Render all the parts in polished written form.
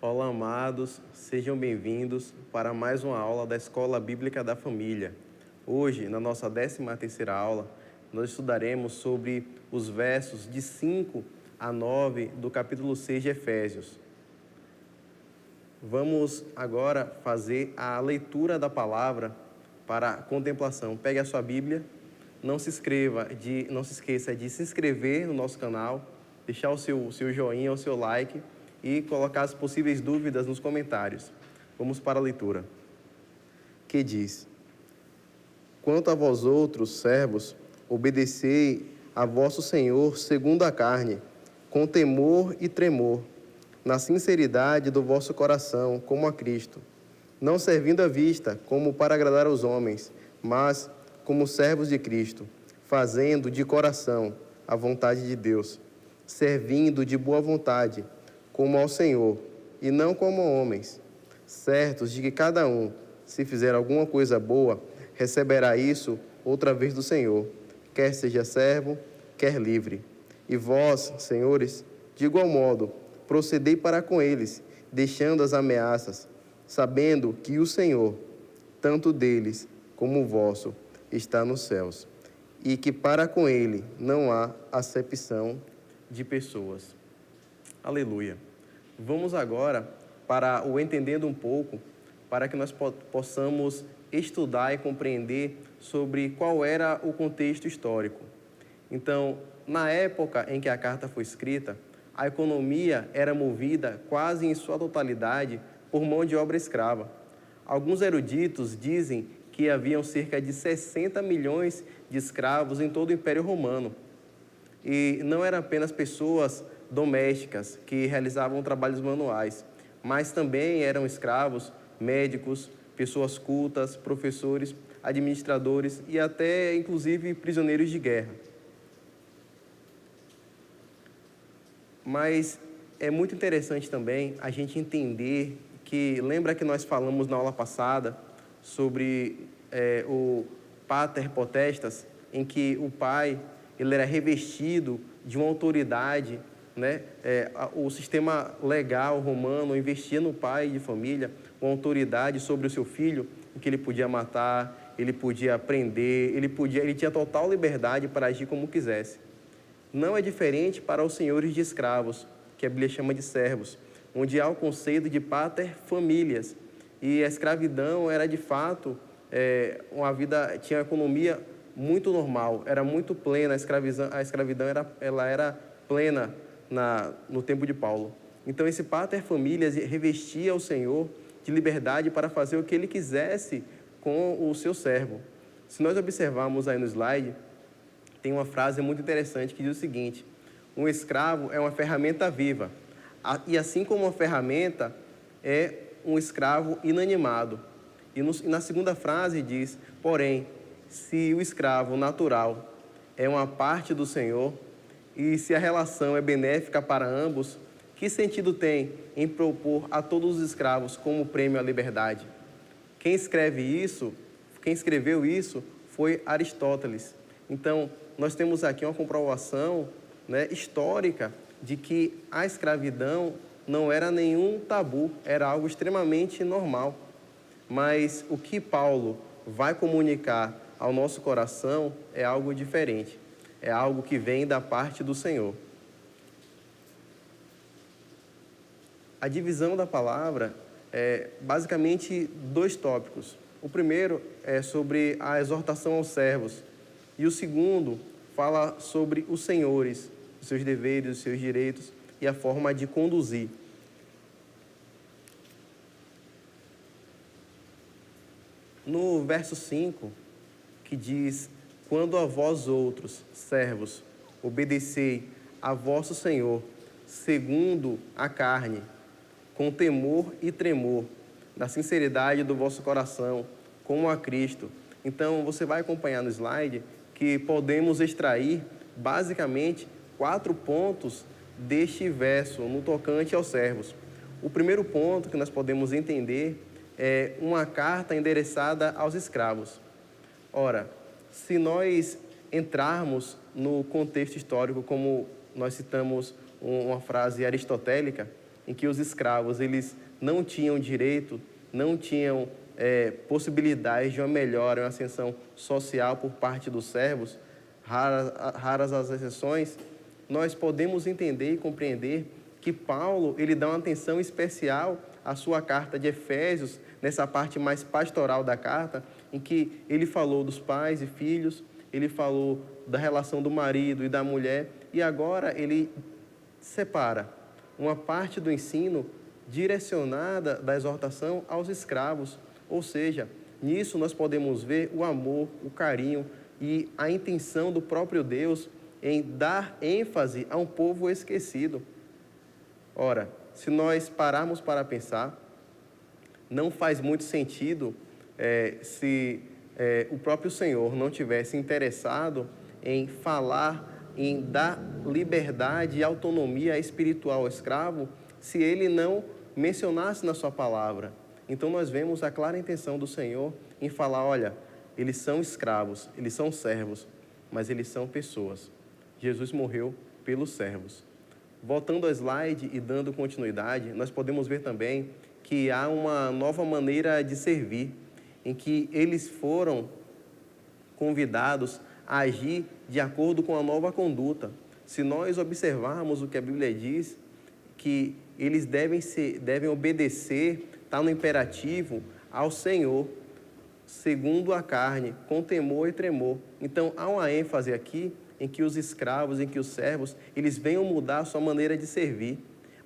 Olá, amados, sejam bem-vindos para mais uma aula da Escola Bíblica da Família. Hoje, na nossa 13ª aula, nós estudaremos sobre os versos de 5 a 9 do capítulo 6 de Efésios. Vamos agora fazer a leitura da palavra para a contemplação. Pegue a sua Bíblia, não se esqueça de se inscrever no nosso canal, deixar o seu joinha, o seu like e colocar as possíveis dúvidas nos comentários. Vamos para a leitura. Que diz: Quanto a vós outros, servos, obedecei a vosso Senhor segundo a carne, com temor e tremor, na sinceridade do vosso coração, como a Cristo, não servindo à vista, como para agradar aos homens, mas como servos de Cristo, fazendo de coração a vontade de Deus, servindo de boa vontade, como ao Senhor, e não como a homens, certos de que cada um, se fizer alguma coisa boa, receberá isso outra vez do Senhor, quer seja servo, quer livre. E vós, senhores, de igual modo, procedei para com eles, deixando as ameaças, sabendo que o Senhor, tanto deles como o vosso, está nos céus, e que para com ele não há acepção de pessoas. Aleluia. Vamos agora para o Entendendo um pouco, para que nós possamos estudar e compreender sobre qual era o contexto histórico. Então, na época em que a carta foi escrita, a economia era movida quase em sua totalidade por mão de obra escrava. Alguns eruditos dizem que haviam cerca de 60 milhões de escravos em todo o Império Romano. E não eram apenas pessoas domésticas que realizavam trabalhos manuais, mas também eram escravos, médicos, pessoas cultas, professores, administradores e até, inclusive, prisioneiros de guerra. Mas é muito interessante também a gente entender que, lembra que nós falamos na aula passada sobre o Pater Potestas, em que o pai ele era revestido de uma autoridade, né? O sistema legal romano investia no pai de família uma autoridade sobre o seu filho, em que ele podia matar, ele podia prender, ele tinha total liberdade para agir como quisesse. Não é diferente para os senhores de escravos, que a Bíblia chama de servos, onde há o conceito de pater familias. E a escravidão era, de fato, tinha uma economia muito normal, era muito plena, a escravidão era plena no tempo de Paulo. Então, esse pater familias revestia o Senhor de liberdade para fazer o que ele quisesse com o seu servo. Se nós observarmos aí no slide, tem uma frase muito interessante que diz o seguinte: um escravo é uma ferramenta viva, e assim como uma ferramenta é um escravo inanimado. E na segunda frase diz: porém, se o escravo natural é uma parte do Senhor, e se a relação é benéfica para ambos, que sentido tem em propor a todos os escravos como prêmio à liberdade? Quem escreveu isso foi Aristóteles. Então, nós temos aqui uma comprovação, né, histórica de que a escravidão não era nenhum tabu, era algo extremamente normal. Mas o que Paulo vai comunicar ao nosso coração é algo diferente, é algo que vem da parte do Senhor. A divisão da palavra é basicamente 2 tópicos. O primeiro é sobre a exortação aos servos, e o segundo fala sobre os senhores, os seus deveres, os seus direitos e a forma de conduzir. No verso 5, que diz: quando a vós outros, servos, obedecei a vosso Senhor, segundo a carne, com temor e tremor, na sinceridade do vosso coração, como a Cristo. Então, você vai acompanhar no slide que podemos extrair, basicamente, 4 pontos deste verso, no tocante aos servos. O primeiro ponto que nós podemos entender é uma carta endereçada aos escravos. Ora, se nós entrarmos no contexto histórico, como nós citamos uma frase aristotélica, em que os escravos eles não tinham direito, não tinham possibilidade de uma melhora, uma ascensão social por parte dos servos, raras as exceções, nós podemos entender e compreender que Paulo ele dá uma atenção especial à sua carta de Efésios, nessa parte mais pastoral da carta, em que ele falou dos pais e filhos, ele falou da relação do marido e da mulher, e agora ele separa uma parte do ensino direcionada da exortação aos escravos. Ou seja, nisso nós podemos ver o amor, o carinho e a intenção do próprio Deus em dar ênfase a um povo esquecido. Ora, se nós pararmos para pensar, não faz muito sentido se o próprio Senhor não tivesse interessado em falar, em dar liberdade e autonomia espiritual ao escravo, se ele não mencionasse na sua palavra. Então nós vemos a clara intenção do Senhor em falar, olha, eles são escravos, eles são servos, mas eles são pessoas. Jesus morreu pelos servos. Voltando ao slide e dando continuidade, nós podemos ver também que há uma nova maneira de servir, em que eles foram convidados a agir de acordo com a nova conduta. Se nós observarmos o que a Bíblia diz, que eles devem obedecer, está no imperativo, ao Senhor, segundo a carne, com temor e tremor. Então, há uma ênfase aqui em que os escravos, em que os servos, eles venham mudar a sua maneira de servir.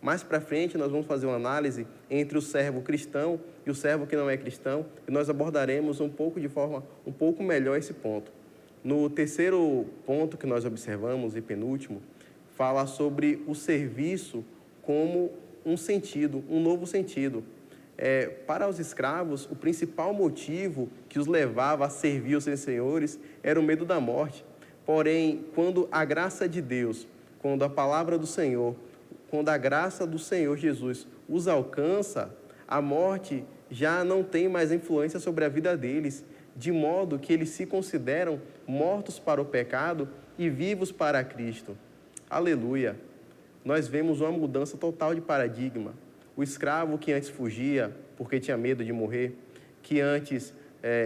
Mais para frente, nós vamos fazer uma análise entre o servo cristão e o servo que não é cristão, e nós abordaremos de forma um pouco melhor esse ponto. No terceiro ponto que nós observamos, e penúltimo, fala sobre o serviço como um sentido, um novo sentido. Para os escravos, o principal motivo que os levava a servir os seus senhores era o medo da morte. Porém, quando a graça de Deus, quando a palavra do Senhor, quando a graça do Senhor Jesus os alcança, a morte já não tem mais influência sobre a vida deles, de modo que eles se consideram mortos para o pecado e vivos para Cristo. Aleluia! Nós vemos uma mudança total de paradigma. O escravo que antes fugia porque tinha medo de morrer, que antes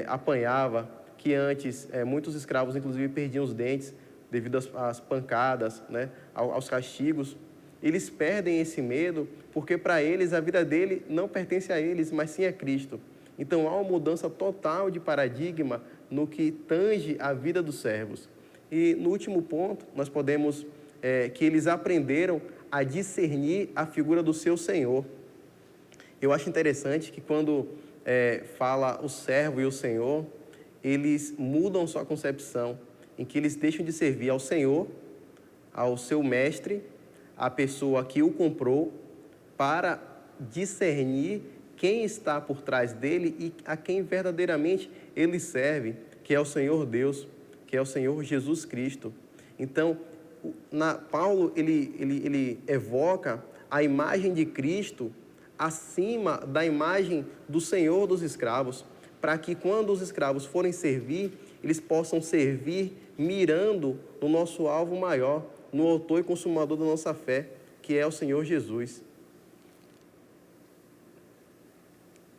apanhava, que antes muitos escravos inclusive perdiam os dentes devido às pancadas, né, aos castigos, eles perdem esse medo porque para eles a vida dele não pertence a eles, mas sim a Cristo. Então há uma mudança total de paradigma no que tange a vida dos servos. E no último ponto, nós podemos que eles aprenderam a discernir a figura do seu Senhor. Eu acho interessante que quando fala o servo e o Senhor, eles mudam sua concepção, em que eles deixam de servir ao Senhor, ao seu mestre, a pessoa que o comprou, para discernir quem está por trás dele e a quem verdadeiramente ele serve, que é o Senhor Deus, que é o Senhor Jesus Cristo. Então, Paulo ele evoca a imagem de Cristo acima da imagem do Senhor dos escravos, para que quando os escravos forem servir, eles possam servir mirando no nosso alvo maior, no autor e consumador da nossa fé, que é o Senhor Jesus.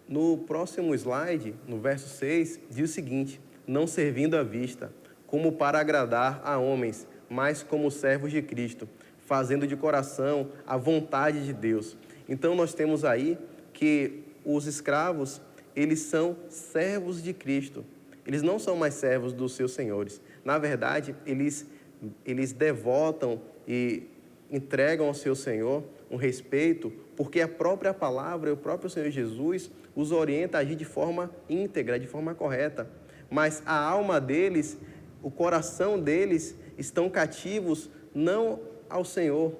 No próximo slide, no verso 6, diz o seguinte: não servindo à vista, como para agradar a homens, mas como servos de Cristo, fazendo de coração a vontade de Deus. Então, nós temos aí que os escravos, eles são servos de Cristo. Eles não são mais servos dos seus senhores. Na verdade, eles devotam e entregam ao seu Senhor um respeito, porque a própria palavra e o próprio Senhor Jesus os orienta a agir de forma íntegra, de forma correta. Mas a alma deles, o coração deles estão cativos não ao Senhor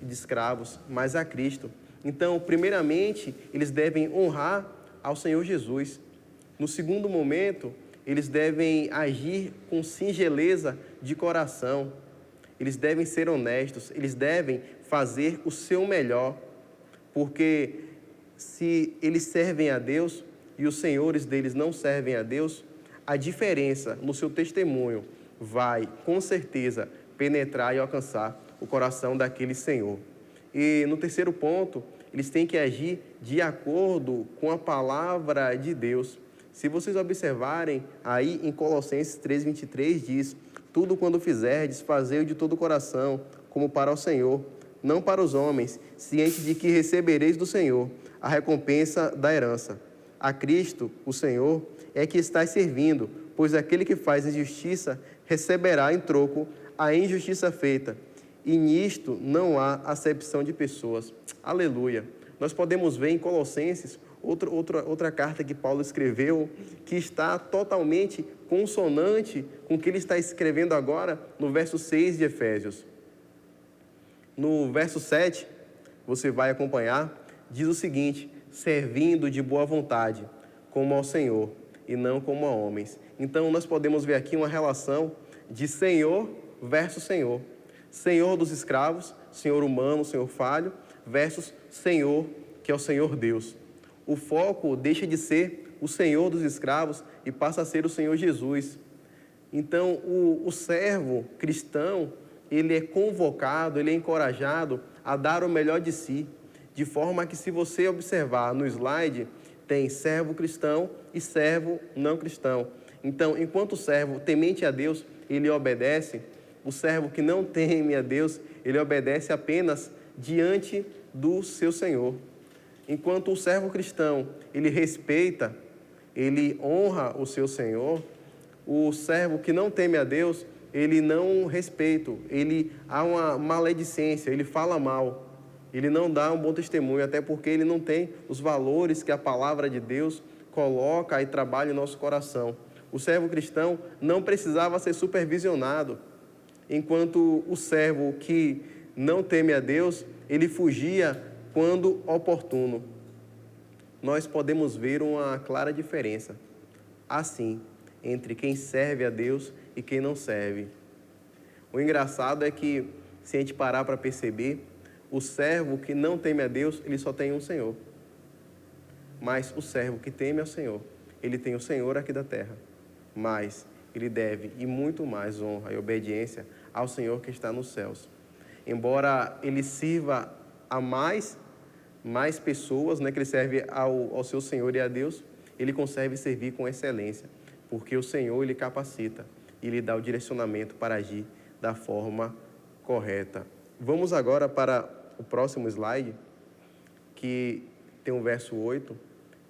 de escravos, mas a Cristo. Então, primeiramente, eles devem honrar ao Senhor Jesus. No segundo momento, eles devem agir com singeleza de coração. Eles devem ser honestos, eles devem fazer o seu melhor, porque se eles servem a Deus e os senhores deles não servem a Deus, a diferença no seu testemunho vai, com certeza, penetrar e alcançar o coração daquele senhor. E no terceiro ponto, eles têm que agir de acordo com a palavra de Deus. Se vocês observarem, aí em Colossenses 3:23 diz: tudo quando fizerdes, fazei-o de todo o coração, como para o Senhor, não para os homens, ciente de que recebereis do Senhor a recompensa da herança. A Cristo, o Senhor, é que estáis servindo, pois aquele que faz injustiça receberá em troco a injustiça feita. E nisto não há acepção de pessoas. Aleluia. Nós podemos ver em Colossenses, outra carta que Paulo escreveu, que está totalmente consonante com o que ele está escrevendo agora no verso 6 de Efésios. No verso 7, você vai acompanhar, diz o seguinte: servindo de boa vontade, como ao Senhor, e não como a homens. Então, nós podemos ver aqui uma relação de Senhor versus Senhor. Senhor dos escravos, Senhor humano, Senhor falho, versus Senhor, que é o Senhor Deus. O foco deixa de ser o Senhor dos escravos e passa a ser o Senhor Jesus. Então, o servo cristão, ele é convocado, ele é encorajado a dar o melhor de si, de forma que, se você observar no slide, tem servo cristão e servo não cristão. Então, enquanto o servo temente a Deus, ele obedece, o servo que não teme a Deus, ele obedece apenas diante do seu Senhor. Enquanto o servo cristão, ele respeita, ele honra o seu Senhor, o servo que não teme a Deus, ele não respeita, ele há uma maledicência, ele fala mal, ele não dá um bom testemunho, até porque ele não tem os valores que a palavra de Deus coloca e trabalha em nosso coração. O servo cristão não precisava ser supervisionado, enquanto o servo que não teme a Deus, ele fugia quando oportuno. Nós podemos ver uma clara diferença, assim, entre quem serve a Deus e quem não serve. O engraçado é que, se a gente parar para perceber, o servo que não teme a Deus, ele só tem um Senhor. Mas o servo que teme ao Senhor, ele tem o Senhor aqui da terra. Mas ele deve, e muito mais, honra e obediência ao Senhor que está nos céus. Embora ele sirva a mais pessoas, né, que ele serve ao seu Senhor e a Deus, ele consegue servir com excelência, porque o Senhor, ele capacita e lhe dá o direcionamento para agir da forma correta. Vamos agora para o próximo slide, que tem o verso 8,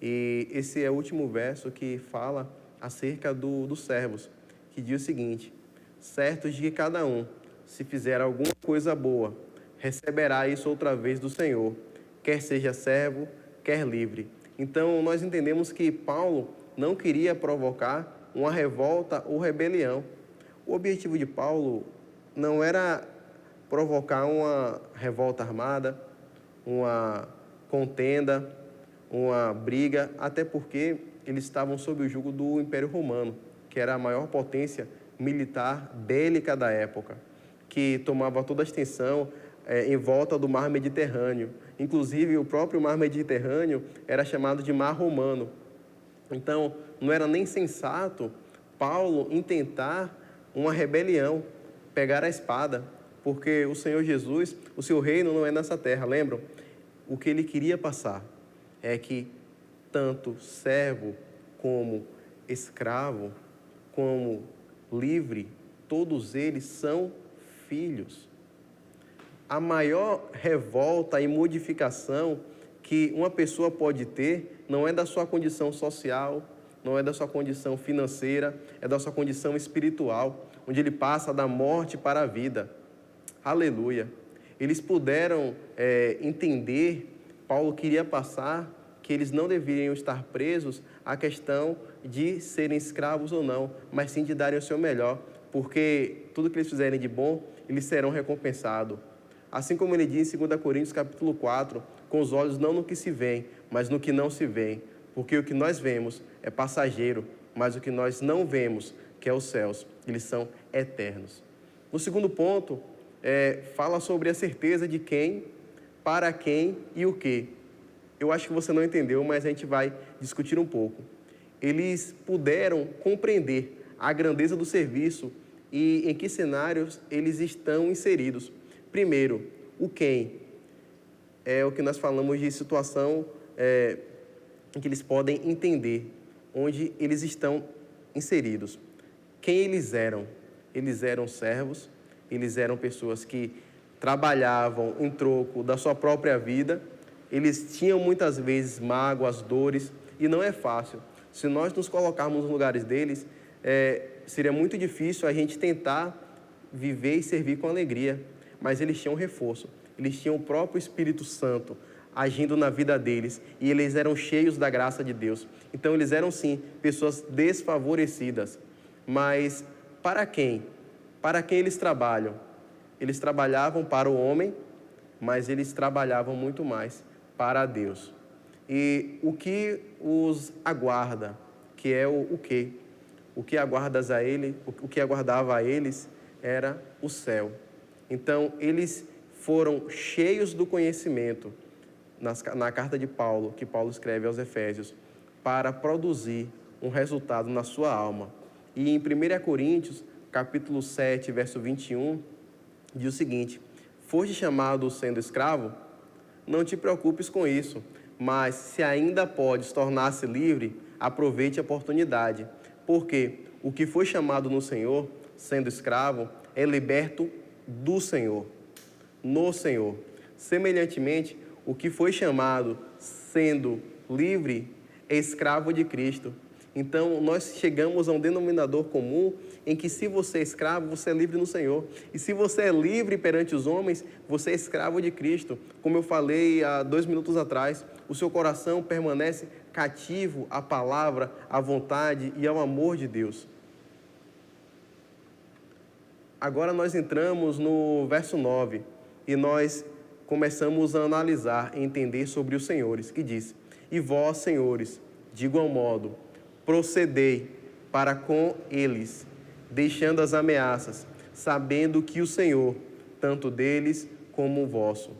e esse é o último verso que fala acerca dos servos, que diz o seguinte: certos de que cada um, se fizer alguma coisa boa, receberá isso outra vez do Senhor, quer seja servo, quer livre. Então, nós entendemos que Paulo não queria provocar uma revolta ou rebelião. O objetivo de Paulo não era provocar uma revolta armada, uma contenda, uma briga, até porque eles estavam sob o jugo do Império Romano, que era a maior potência militar bélica da época, que tomava toda a extensão em volta do Mar Mediterrâneo. Inclusive, o próprio Mar Mediterrâneo era chamado de Mar Romano. Então, não era nem sensato Paulo intentar uma rebelião, pegar a espada, porque o Senhor Jesus, o seu reino não é nessa terra, lembram? O que ele queria passar é que tanto servo como escravo, como livre, todos eles são filhos. A maior revolta e modificação que uma pessoa pode ter não é da sua condição social, não é da sua condição financeira, é da sua condição espiritual, onde ele passa da morte para a vida. Aleluia! Eles puderam entender, Paulo queria passar que eles não deveriam estar presos à questão de serem escravos ou não, mas sim de darem o seu melhor, porque tudo que eles fizerem de bom, eles serão recompensados. Assim como ele diz em 2 Coríntios capítulo 4, com os olhos não no que se vê, mas no que não se vê, porque o que nós vemos é passageiro, mas o que nós não vemos, que é os céus, eles são eternos. No segundo ponto, fala sobre a certeza de quem, para quem e o que. Eu acho que você não entendeu, mas a gente vai discutir um pouco. Eles puderam compreender a grandeza do serviço e em que cenários eles estão inseridos. Primeiro, o quem. é o que nós falamos de situação em que eles podem entender onde eles estão inseridos. Quem eles eram? Eles eram servos, eles eram pessoas que trabalhavam em troco da sua própria vida, eles tinham muitas vezes mágoas, dores, e não é fácil. Se nós nos colocarmos nos lugares deles, seria muito difícil a gente tentar viver e servir com alegria, mas eles tinham reforço, eles tinham o próprio Espírito Santo agindo na vida deles, e eles eram cheios da graça de Deus. Então, eles eram, sim, pessoas desfavorecidas. Mas para quem? Para quem eles trabalham? Eles trabalhavam para o homem, mas eles trabalhavam muito mais para Deus. E o que os aguarda, que é o quê? O que aguardava a eles era o céu. Então, eles foram cheios do conhecimento, na carta de Paulo, que Paulo escreve aos Efésios, para produzir um resultado na sua alma. E em 1 Coríntios, capítulo 7, verso 21, diz o seguinte: foste chamado sendo escravo? Não te preocupes com isso, mas se ainda podes tornar-se livre, aproveite a oportunidade, porque o que foi chamado no Senhor, sendo escravo, é liberto do Senhor, no Senhor. Semelhantemente, o que foi chamado sendo livre é escravo de Cristo. Então, nós chegamos a um denominador comum em que, se você é escravo, você é livre no Senhor. E se você é livre perante os homens, você é escravo de Cristo. Como eu falei há 2 minutos atrás, o seu coração permanece cativo à palavra, à vontade e ao amor de Deus. Agora nós entramos no verso 9 e nós começamos a analisar e entender sobre os senhores, que diz: e vós, senhores, de igual modo, procedei para com eles, deixando as ameaças, sabendo que o Senhor, tanto deles como o vosso,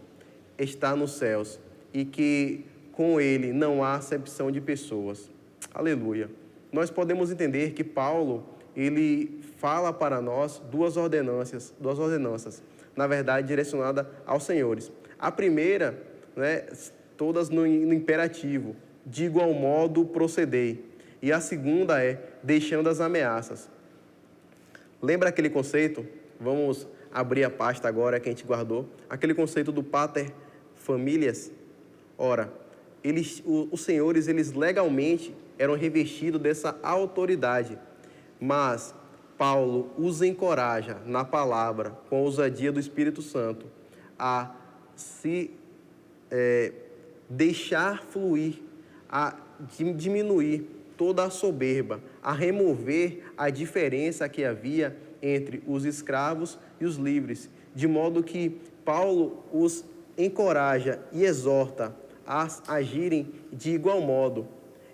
está nos céus, e que com ele não há acepção de pessoas. Aleluia. Nós podemos entender que Paulo, ele fala para nós duas ordenanças, na verdade, direcionada aos senhores. A primeira, todas no imperativo, de igual modo procedei. E a segunda é, deixando as ameaças. Lembra aquele conceito? Vamos abrir a pasta agora que a gente guardou. Aquele conceito do pater familias. Ora, os senhores, eles legalmente eram revestidos dessa autoridade. Mas Paulo os encoraja na palavra, com a ousadia do Espírito Santo, a se deixar fluir, a diminuir toda a soberba, a remover a diferença que havia entre os escravos e os livres, de modo que Paulo os encoraja e exorta a agirem de igual modo.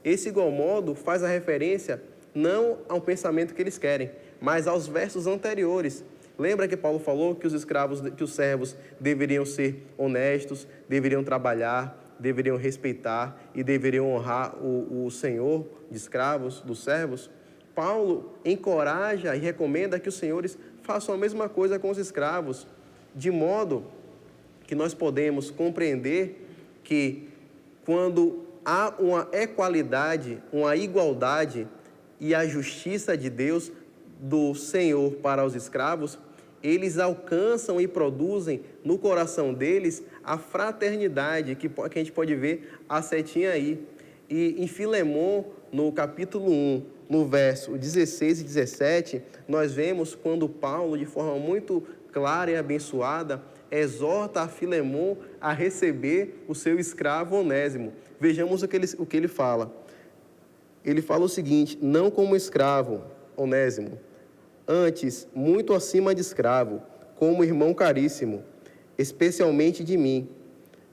Esse igual modo faz a referência não ao pensamento que eles querem, mas aos versos anteriores. Lembra que Paulo falou que os servos deveriam ser honestos, deveriam trabalhar, deveriam respeitar e deveriam honrar o senhor de escravos, dos servos? Paulo encoraja e recomenda que os senhores façam a mesma coisa com os escravos, de modo que nós podemos compreender que quando há uma equalidade, uma igualdade e a justiça de Deus do Senhor para os escravos, eles alcançam e produzem no coração deles a fraternidade, que a gente pode ver a setinha aí. E em Filemon, no capítulo 1, no verso 16 e 17, nós vemos quando Paulo, de forma muito clara e abençoada, exorta a Filemon a receber o seu escravo Onésimo. Vejamos o que ele fala. Ele fala o seguinte: não como escravo, Onésimo, antes, muito acima de escravo, como irmão caríssimo, especialmente de mim,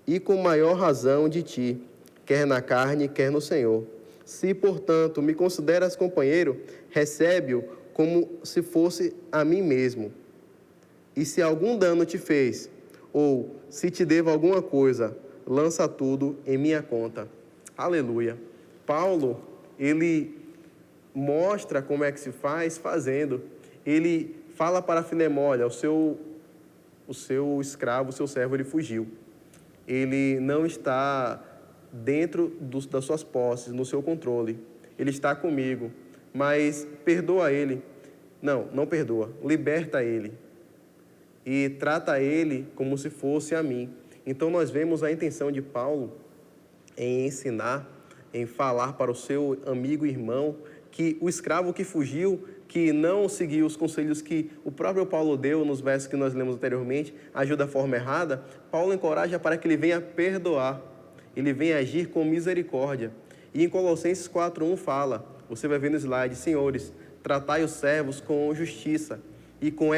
e com maior razão de ti, quer na carne, quer no Senhor. Se, portanto, me consideras companheiro, recebe-o como se fosse a mim mesmo. E se algum dano te fez, ou se te devo alguma coisa, lança tudo em minha conta. Aleluia. Paulo, ele mostra como é que se faz fazendo. Ele fala para Filemon: olha, o seu escravo, o seu servo, ele fugiu. ele não está dentro das suas posses, no seu controle. Ele está comigo, mas perdoa ele. Não perdoa, liberta ele e trata ele como se fosse a mim. Então nós vemos a intenção de Paulo em ensinar, em falar para o seu amigo e irmão que o escravo que fugiu, que não seguiu os conselhos que o próprio Paulo deu nos versos que nós lemos anteriormente, agiu da forma errada, Paulo encoraja para que ele venha perdoar, ele venha agir com misericórdia. E em Colossenses 4:1 fala, você vai ver no slide, senhores, tratai os servos com justiça e com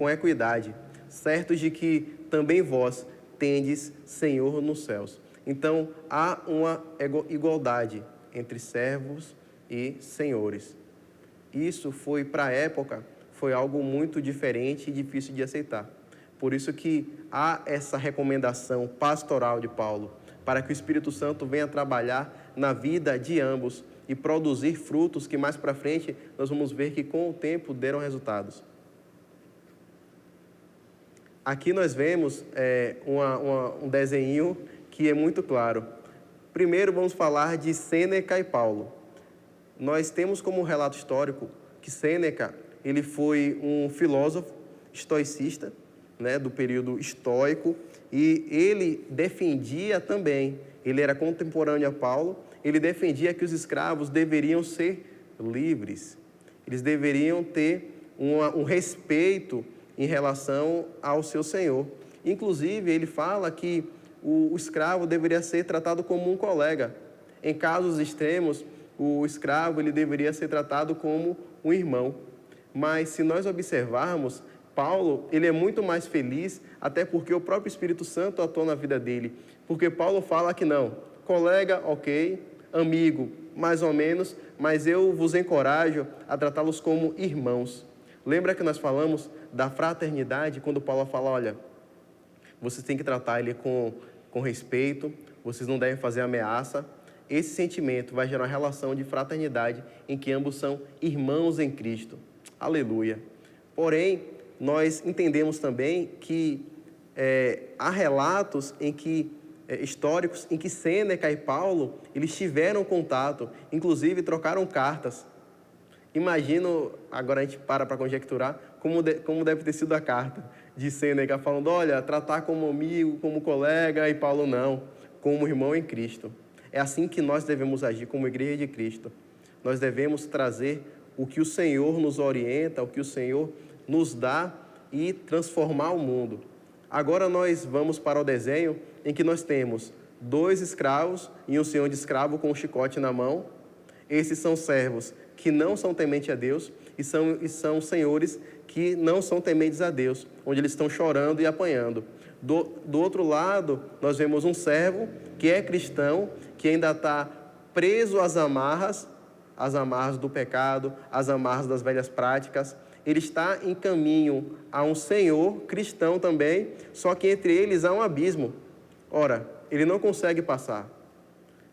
equidade, certos de que também vós tendes Senhor nos céus. Então, há uma igualdade entre servos e senhores. Isso foi, para a época, foi algo muito diferente e difícil de aceitar. Por isso que há essa recomendação pastoral de Paulo, para que o Espírito Santo venha trabalhar na vida de ambos e produzir frutos que mais para frente nós vamos ver que com o tempo deram resultados. Aqui nós vemos um desenho que é muito claro. Primeiro vamos falar de Sêneca e Paulo. Nós temos como relato histórico que Sêneca ele foi um filósofo estoicista, né, do período estoico, e ele defendia também, ele era contemporâneo a Paulo, ele defendia que os escravos deveriam ser livres, eles deveriam ter um respeito em relação ao seu senhor. Inclusive, ele fala que o escravo deveria ser tratado como um colega. Em casos extremos, o escravo ele deveria ser tratado como um irmão. Mas, se nós observarmos, Paulo ele é muito mais feliz, até porque o próprio Espírito Santo atua na vida dele. Porque Paulo fala que não, colega, ok, amigo, mais ou menos, mas eu vos encorajo a tratá-los como irmãos. Lembra que nós falamos da fraternidade, quando Paulo fala, olha, vocês têm que tratar ele com respeito, vocês não devem fazer ameaça. Esse sentimento vai gerar uma relação de fraternidade em que ambos são irmãos em Cristo. Aleluia. Porém, nós entendemos também que há relatos históricos em que Sêneca e Paulo eles tiveram contato, inclusive trocaram cartas. Imagino, agora a gente para conjecturar, como deve ter sido a carta de Sêneca, falando, olha, tratar como amigo, como colega, e Paulo não, como irmão em Cristo. É assim que nós devemos agir como igreja de Cristo. Nós devemos trazer o que o Senhor nos orienta, o que o Senhor nos dá e transformar o mundo. Agora nós vamos para o desenho em que nós temos 2 escravos e um senhor de escravo com um chicote na mão. Esses são servos que não são tementes a Deus e são senhores que não são tementes a Deus, onde eles estão chorando e apanhando. Do outro lado, nós vemos um servo que é cristão, que ainda está preso às amarras do pecado, às amarras das velhas práticas. Ele está em caminho a um senhor cristão também, só que entre eles há um abismo. Ora, ele não consegue passar.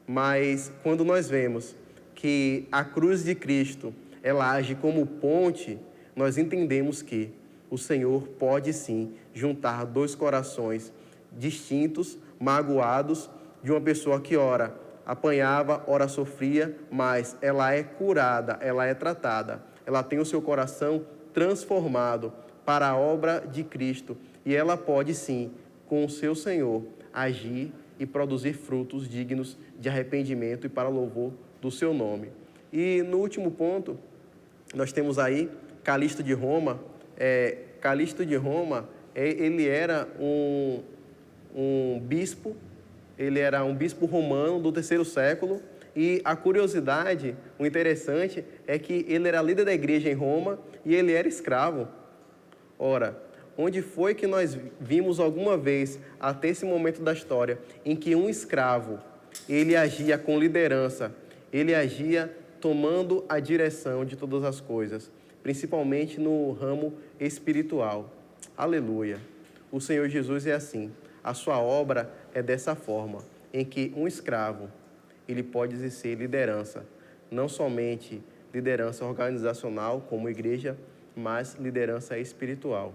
Mas quando nós vemos que a cruz de Cristo, ela age como ponte, nós entendemos que o Senhor pode sim juntar 2 corações distintos, magoados, de uma pessoa que ora apanhava, ora sofria, mas ela é curada, ela é tratada, ela tem o seu coração transformado para a obra de Cristo e ela pode sim, com o seu Senhor, agir e produzir frutos dignos de arrependimento e para louvor do seu nome. E no último ponto, nós temos aí Calixto de Roma. Calixto de Roma, ele era um bispo, ele era um bispo romano do 3º século, e a curiosidade, o interessante, é que ele era líder da igreja em Roma e ele era escravo. Ora, onde foi que nós vimos alguma vez, até esse momento da história, em que um escravo, ele agia com liderança, ele agia tomando a direção de todas as coisas, principalmente no ramo espiritual. Aleluia. O Senhor Jesus é assim. A sua obra é dessa forma, em que um escravo, ele pode exercer liderança, não somente liderança organizacional como igreja, mas liderança espiritual.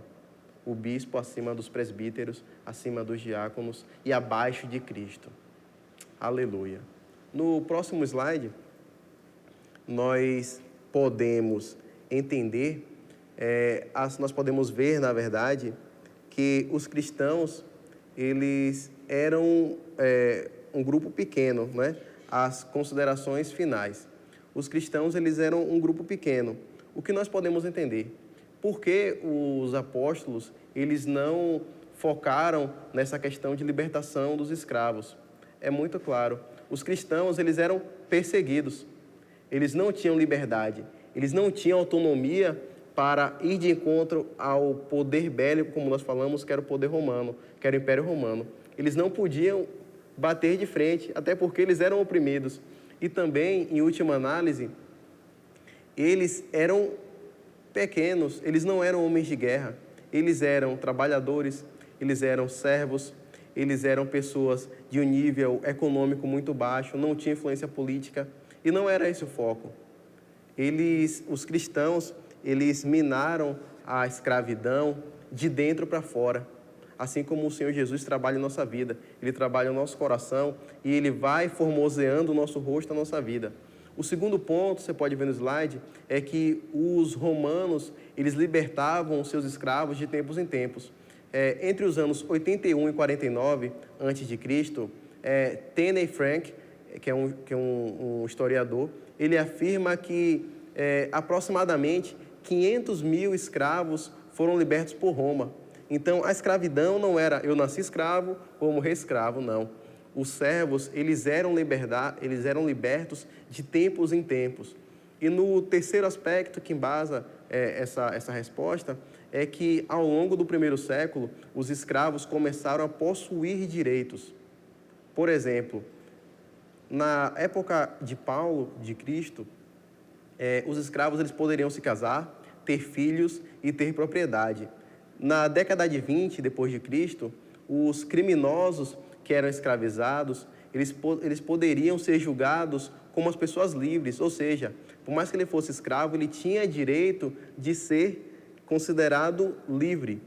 o bispo acima dos presbíteros, acima dos diáconos e abaixo de Cristo. Aleluia. No próximo slide, nós podemos entender, nós podemos ver, na verdade, que os cristãos, eles eram um grupo pequeno, né? As considerações finais. Os cristãos, eles eram um grupo pequeno. O que nós podemos entender? Por que os apóstolos, eles não focaram nessa questão de libertação dos escravos? É muito claro. Os cristãos, eles eram perseguidos. Eles não tinham liberdade. Eles não tinham autonomia para ir de encontro ao poder bélico, como nós falamos, que era o poder romano, que era o Império Romano. Eles não podiam bater de frente, até porque eles eram oprimidos. E também, em última análise, eles eram pequenos, eles não eram homens de guerra, eles eram trabalhadores, eles eram servos, eles eram pessoas de um nível econômico muito baixo, não tinham influência política, e não era esse o foco. Os cristãos, eles minaram a escravidão de dentro para fora, assim como o Senhor Jesus trabalha em nossa vida. Ele trabalha no nosso coração e Ele vai formoseando o nosso rosto, a nossa vida. O segundo ponto, você pode ver no slide, é que os romanos, eles libertavam os seus escravos de tempos em tempos. Entre os anos 81 e 49 a.C., Tenney Frank, que é um historiador, ele afirma que aproximadamente 500 mil escravos foram libertos por Roma. Então, a escravidão não era eu nasci escravo ou morrer escravo, não. Os servos, eles eram libertos de tempos em tempos. E no terceiro aspecto que embasa essa resposta é que, ao longo do primeiro século, os escravos começaram a possuir direitos. Por exemplo, na época de Paulo, de Cristo, os escravos eles poderiam se casar, ter filhos e ter propriedade. Na década de 20, depois de Cristo, os criminosos que eram escravizados, eles poderiam ser julgados como as pessoas livres, ou seja, por mais que ele fosse escravo, ele tinha direito de ser considerado livre.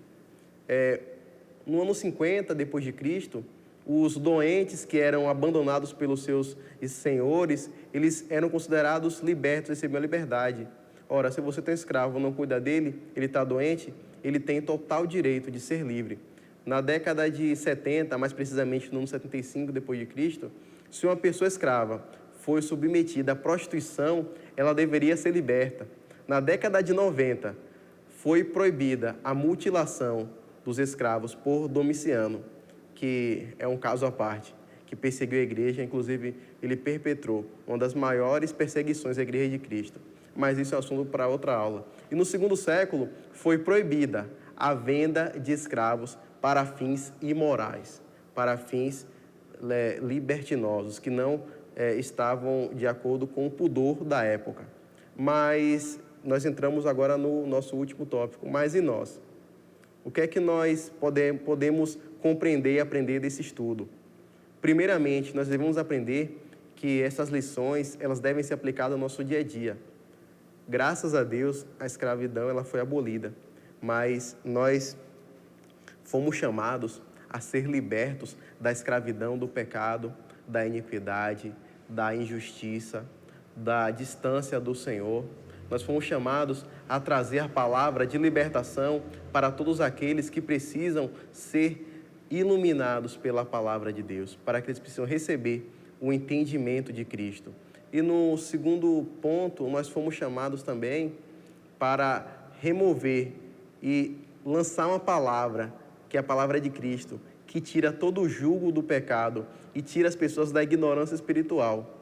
No ano 50, depois de Cristo, os doentes que eram abandonados pelos seus senhores, eles eram considerados libertos, recebiam a liberdade. Ora, se você tem um escravo, não cuida dele, ele está doente, ele tem total direito de ser livre. Na década de 70, mais precisamente no ano 75 depois de Cristo, se uma pessoa escrava foi submetida à prostituição, ela deveria ser liberta. Na década de 90, foi proibida a mutilação dos escravos por Domiciano, que é um caso à parte, que perseguiu a igreja, inclusive ele perpetrou uma das maiores perseguições à igreja de Cristo. Mas isso é assunto para outra aula. E no segundo século, foi proibida a venda de escravos para fins imorais, para fins libertinosos, que não estavam de acordo com o pudor da época. Mas nós entramos agora no nosso último tópico, mas e nós? O que é que nós podemos compreender e aprender desse estudo? Primeiramente, nós devemos aprender que essas lições elas devem ser aplicadas no nosso dia a dia. Graças a Deus, a escravidão ela foi abolida, mas nós fomos chamados a ser libertos da escravidão do pecado, da iniquidade, da injustiça, da distância do Senhor. Nós fomos chamados a trazer a palavra de libertação para todos aqueles que precisam ser iluminados pela palavra de Deus, para que eles precisam receber o entendimento de Cristo. E no segundo ponto, nós fomos chamados também para remover e lançar uma palavra, que é a palavra de Cristo, que tira todo o jugo do pecado e tira as pessoas da ignorância espiritual.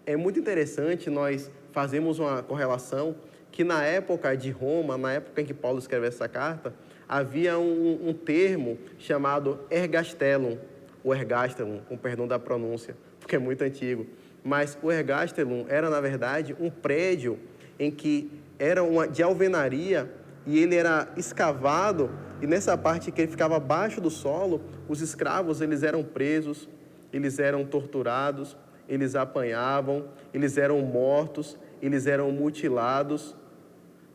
É muito interessante nós fazermos uma correlação que na época de Roma, na época em que Paulo escreve essa carta, havia um termo chamado ergastelum, ou ergastelum, com perdão da pronúncia, porque é muito antigo. Mas o ergastelum era, na verdade, um prédio em que era de alvenaria e ele era escavado, e nessa parte que ele ficava abaixo do solo, os escravos eles eram presos, eles eram torturados, eles apanhavam, eles eram mortos, eles eram mutilados.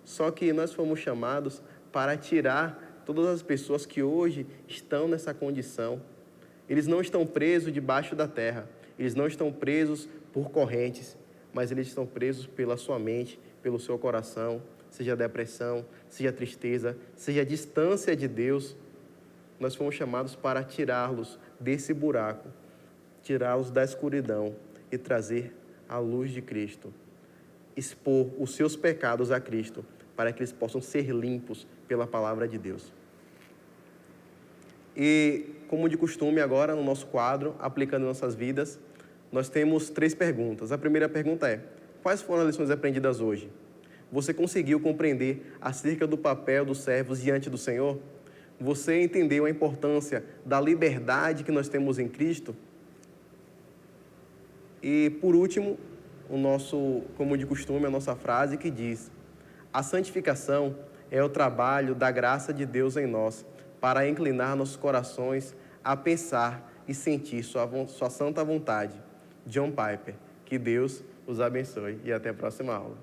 Só que nós fomos chamados para tirar todas as pessoas que hoje estão nessa condição. Eles não estão presos debaixo da terra, eles não estão presos por correntes, mas eles estão presos pela sua mente, pelo seu coração, seja depressão, seja tristeza, seja distância de Deus. Nós fomos chamados para tirá-los desse buraco, tirá-los da escuridão e trazer a luz de Cristo. Expor os seus pecados a Cristo, para que eles possam ser limpos pela palavra de Deus. E, como de costume agora, no nosso quadro, aplicando em nossas vidas, nós temos 3 perguntas. A primeira pergunta é: quais foram as lições aprendidas hoje? Você conseguiu compreender acerca do papel dos servos diante do Senhor? Você entendeu a importância da liberdade que nós temos em Cristo? E, por último, como de costume, a nossa frase que diz: a santificação é o trabalho da graça de Deus em nós, para inclinar nossos corações a pensar e sentir sua santa vontade. John Piper. Que Deus os abençoe e até a próxima aula.